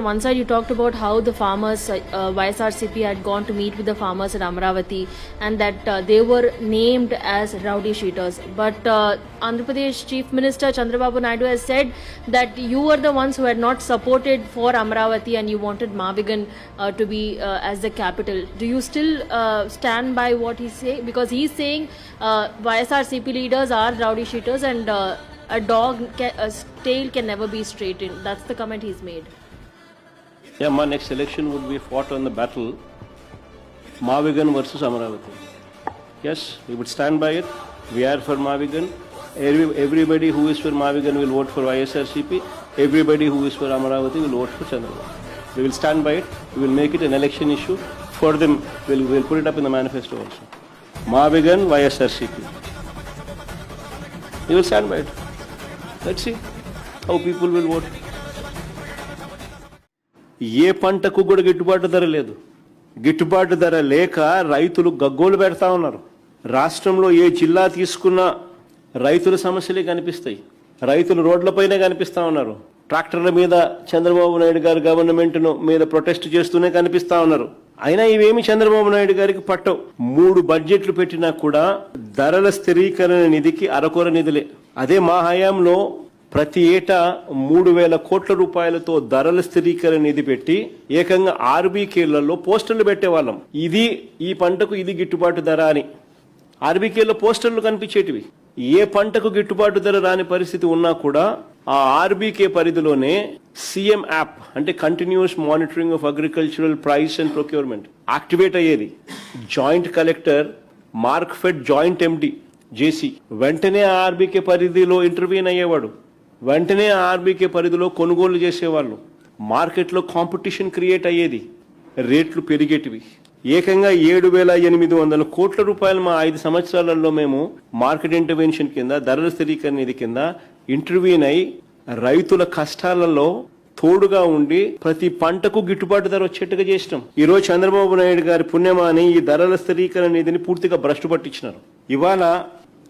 on one side you talked about how the farmers, YSRCP had gone to meet with the farmers at Amravati and that they were named as rowdy sheeters. But Andhra Pradesh Chief Minister Chandrababu Naidu has said that you were the ones who had not supported for Amravati and you wanted Mavigan to be as the capital. Do you still stand by what he say? Because he's saying YSRCP leaders are rowdy sheeters and a tail can never be straightened. That's the comment he's made. Yeah, my next election would be fought on the battle Mavigan versus Amravati. Yes, we would stand by it. We are for Mavigan. Everybody who is for Mavigan will vote for YSRCP. Everybody who is for Amravati will vote for Chandrababu. We will stand by it. We will make it an election issue. For them, we'll put it up in the manifesto also. Mavigan, YSRCP. We will stand by it. Let's see how people will vote. ఏ పంటకు కూడా గిట్టుబాటు ధర లేదు. గిట్టుబాటు ధర లేక రైతులు గగ్గోలు పెడతా ఉన్నారు. రాష్ట్రంలో ఏ జిల్లా తీసుకున్నా రైతుల సమస్యలే కనిపిస్తాయి. రైతులు రోడ్లపైనే కనిపిస్తా ఉన్నారు. ట్రాక్టర్ల మీద చంద్రబాబు నాయుడు గారు గవర్నమెంట్ మీద ప్రొటెస్ట్ చేస్తూనే కనిపిస్తా ఉన్నారు. అయినా ఇవేమి చంద్రబాబు నాయుడు గారికి పట్టవు. 3 బడ్జెట్లు పెట్టినా కూడా ధరల స్థిరీకరణ నిధికి అరకొర నిధులే. అదే మా హయాంలో ప్రతి ఏటా 3,000 కోట్ల రూపాయలతో ధరల స్థిరీకరణ నిధి పెట్టి ఏకంగా ఆర్బీకేలలో పోస్టర్లు పెట్టేవాళ్ళం. ఇది ఈ పంటకు ఇది గిట్టుబాటు ధర అని. ఆర్బీకేలో పోస్టర్లు కనిపించేటివి. ఏ పంటకు గిట్టుబాటు ధర రాని పరిస్థితి ఉన్నా కూడా ఆ ఆర్బీకే పరిధిలోనే సీఎం యాప్ అంటే continuous monitoring of agricultural price and procurement activate అయ్యేది. జాయింట్ కలెక్టర్ మార్క్ఫెడ్ జాయింట్ ఎండి జేసీ వెంటనే ఆర్బీకే పరిధిలో ఇంటర్వ్యూన్ అయ్యేవాడు. వెంటనే ఆర్బీకే పరిధిలో కొనుగోలు చేసేవాళ్ళు. మార్కెట్లో కాంపిటీషన్ క్రియేట్ అయ్యేది. రేట్లు పెరిగేటివి. ఏకంగా 7,800 కోట్ల రూపాయలు మా 5 సంవత్సరాలలో మేము మార్కెట్ ఇంటర్వెన్షన్ కింద ధరల స్థిరీకరణ నిధి కింద ఇంటర్వ్యూన్ అయి రైతుల కష్టాలలో తోడుగా ఉండి ప్రతి పంటకు గిట్టుబాటు ధర వచ్చేట్టుగా చేసినాం. ఈ రోజు చంద్రబాబు నాయుడు గారి పుణ్యమాని ఈ ధరల స్థిరీకరణ నిధిని పూర్తిగా భ్రష్టు పట్టించినారు. ఇవాళ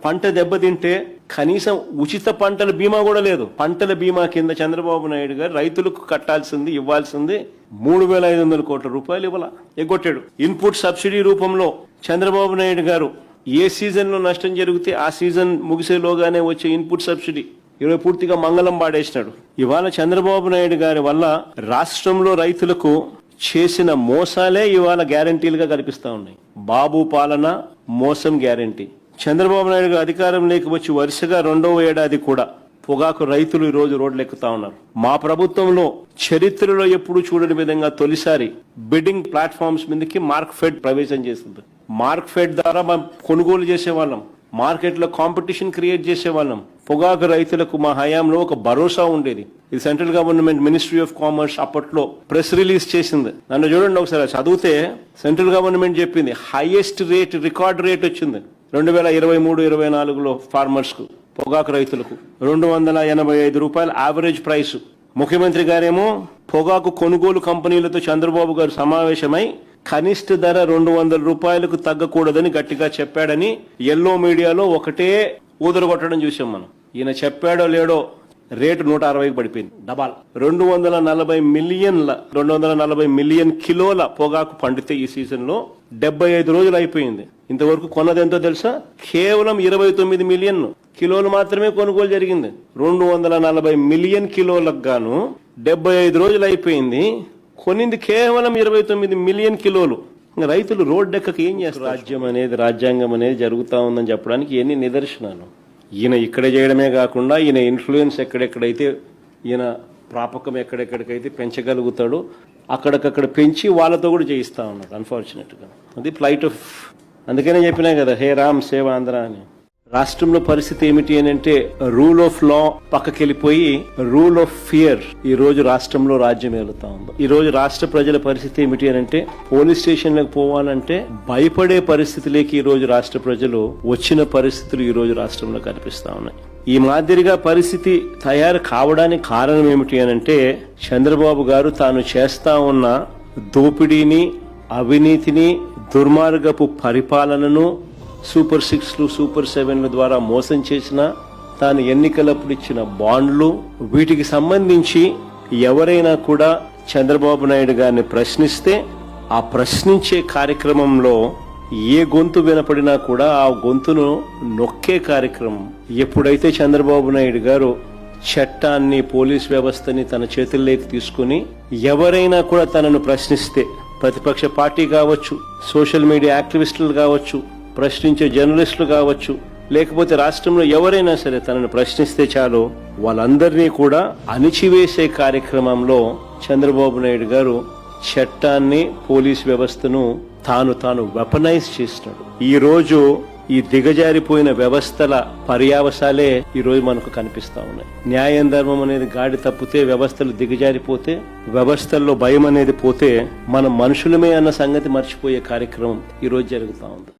పంట దెబ్బతింటే కనీసం ఉచిత పంటల బీమా కూడా లేదు. పంటల బీమా కింద చంద్రబాబు నాయుడు గారు రైతులకు కట్టాల్సింది ఇవ్వాల్సింది 3,500 కోట్ల రూపాయలు ఇవ్వాల ఎగ్గొట్టాడు. ఇన్పుట్ సబ్సిడీ రూపంలో చంద్రబాబు నాయుడు గారు ఏ సీజన్ లో నష్టం జరిగితే ఆ సీజన్ ముగిసేలోగానే వచ్చే ఇన్పుట్ సబ్సిడీ ఈరోజు పూర్తిగా మంగళం పాడేసినాడు. ఇవాళ చంద్రబాబు నాయుడు గారి వల్ల రాష్ట్రంలో రైతులకు చేసిన మోసాలే ఇవాళ గ్యారంటీలుగా కనిపిస్తా ఉన్నాయి. బాబు పాలన మోసం గ్యారంటీ. చంద్రబాబు నాయుడు గారు అధికారం లేకపోచ్చి వరుసగా 2వ ఏడాది కూడా పొగాకు రైతులు ఈ రోజు రోడ్లు ఎక్కుతా ఉన్నారు. మా ప్రభుత్వంలో చరిత్రలో ఎప్పుడు చూడని విధంగా తొలిసారి బిడ్డింగ్ ప్లాట్ఫామ్స్ మీదకి మార్క్ఫెడ్ ప్రవేశం చేసింది. మార్క్ఫెడ్ ద్వారా మనం కొనుగోలు చేసేవాళ్ళం. మార్కెట్లో కాంపిటీషన్ క్రియేట్ చేసేవాళ్ళం. పొగాకు రైతులకు మా హయాంలో ఒక భరోసా ఉండేది. ఇది central government ministry of commerce అప్పట్లో ప్రెస్ రిలీజ్ చేసింది. నన్ను చూడండి ఒకసారి చదివితే సెంట్రల్ గవర్నమెంట్ చెప్పింది హైయెస్ట్ రేట్ రికార్డ్ రేట్ వచ్చింది 2023-24లో ఫార్మర్స్ కు పొగాకు రైతులకు 285 రూపాయల యావరేజ్ ప్రైస్. ముఖ్యమంత్రి గారేమో పొగాకు కొనుగోలు కంపెనీలతో చంద్రబాబు గారు సమావేశమై కనిష్ట ధర 200 రూపాయలకు తగ్గకూడదని గట్టిగా చెప్పాడని ఎల్లో మీడియాలో ఒకటే ఊదరగొట్టడం చూసాం మనం. ఈయన చెప్పాడో లేడో రేటు 160కి పడిపోయింది. డబాల్ 240 మిలియన్ కిలోల పొగాకు పండితే ఈ సీజన్ లో 75 రోజులు అయిపోయింది. ఇంతవరకు కొన్నది ఎంతో తెలుసా? కేవలం 29 మిలియన్ కిలోలు మాత్రమే కొనుగోలు జరిగింది. 240 మిలియన్ కిలోలకు గాను 75 రోజులు అయిపోయింది. కొనింది కేవలం 29 మిలియన్ కిలోలు. రైతులు రోడ్డెక్కకి ఏం చేస్తారు? రాజ్యాంగం అనేది జరుగుతా ఉందని చెప్పడానికి ఎన్ని నిదర్శనాలు. ఈయన ఇక్కడ చేయడమే కాకుండా ఈయన ఇన్ఫ్లుయెన్స్ ఎక్కడెక్కడైతే ఈయన ప్రాపకం ఎక్కడెక్కడికైతే పెంచగలుగుతాడో అక్కడికక్కడ పెంచి వాళ్ళతో కూడా చేయిస్తా ఉన్నాడు. అన్ఫార్చునేట్ గా అది ఫ్లైట్ ఆఫ్. అందుకనే చెప్పినా కదా హే రామ్ సేవ ఆంధ్ర అని. రాష్ట్రంలో పరిస్థితి ఏమిటి అని అంటే రూల్ ఆఫ్ లా పక్కకెళ్ళిపోయి రూల్ ఆఫ్ ఫియర్ ఈ రోజు రాష్ట్రంలో రాజ్యం ఏలుతా ఉంది. ఈ రోజు రాష్ట్ర ప్రజల పరిస్థితి ఏమిటి అని అంటే పోలీస్ స్టేషన్లకు పోవాలంటే భయపడే పరిస్థితిలోకి ఈ రోజు రాష్ట్ర ప్రజలు వచ్చిన పరిస్థితులు ఈ రోజు రాష్ట్రంలో కనిపిస్తా ఉన్నాయి. ఈ మాదిరిగా పరిస్థితి తయారు కావడానికి కారణం ఏమిటి అని అంటే చంద్రబాబు గారు తాను చేస్తా ఉన్న దోపిడీని, అవినీతిని, దుర్మార్గపు పరిపాలనను సూపర్ 6లు, సూపర్ 7ల ద్వారా మోసం చేసిన తాను ఎన్నికలప్పుడు ఇచ్చిన బాండ్లు వీటికి సంబంధించి ఎవరైనా కూడా చంద్రబాబు నాయుడు గారిని ప్రశ్నిస్తే ఆ ప్రశ్నించే కార్యక్రమంలో ఏ గొంతు వినపడినా కూడా ఆ గొంతును నొక్కే కార్యక్రమం. ఎప్పుడైతే చంద్రబాబు నాయుడు గారు చట్టాన్ని, పోలీస్ వ్యవస్థని తన చేతుల్లోకి తీసుకుని ఎవరైనా కూడా తనను ప్రశ్నిస్తే, ప్రతిపక్ష పార్టీ కావచ్చు, సోషల్ మీడియా యాక్టివిస్టులు కావచ్చు, ప్రశ్నించే జర్నలిస్టులు కావచ్చు, లేకపోతే రాష్ట్రంలో ఎవరైనా సరే తనను ప్రశ్నిస్తే చాలు వాళ్ళందరినీ కూడా అణిచివేసే కార్యక్రమంలో చంద్రబాబు నాయుడు గారు చట్టాన్ని, పోలీస్ వ్యవస్థను తాను వెపనైజ్ చేసినాడు. ఈ రోజు ఈ దిగజారిపోయిన వ్యవస్థల పర్యావసాలే ఈ రోజు మనకు కనిపిస్తా ఉన్నాయి. న్యాయం, ధర్మం అనేది గాడి తప్పితే, వ్యవస్థలు దిగజారిపోతే, వ్యవస్థల్లో భయం అనేది పోతే మనం మనుషులమే అన్న సంగతి మర్చిపోయే కార్యక్రమం ఈ రోజు జరుగుతా ఉంది.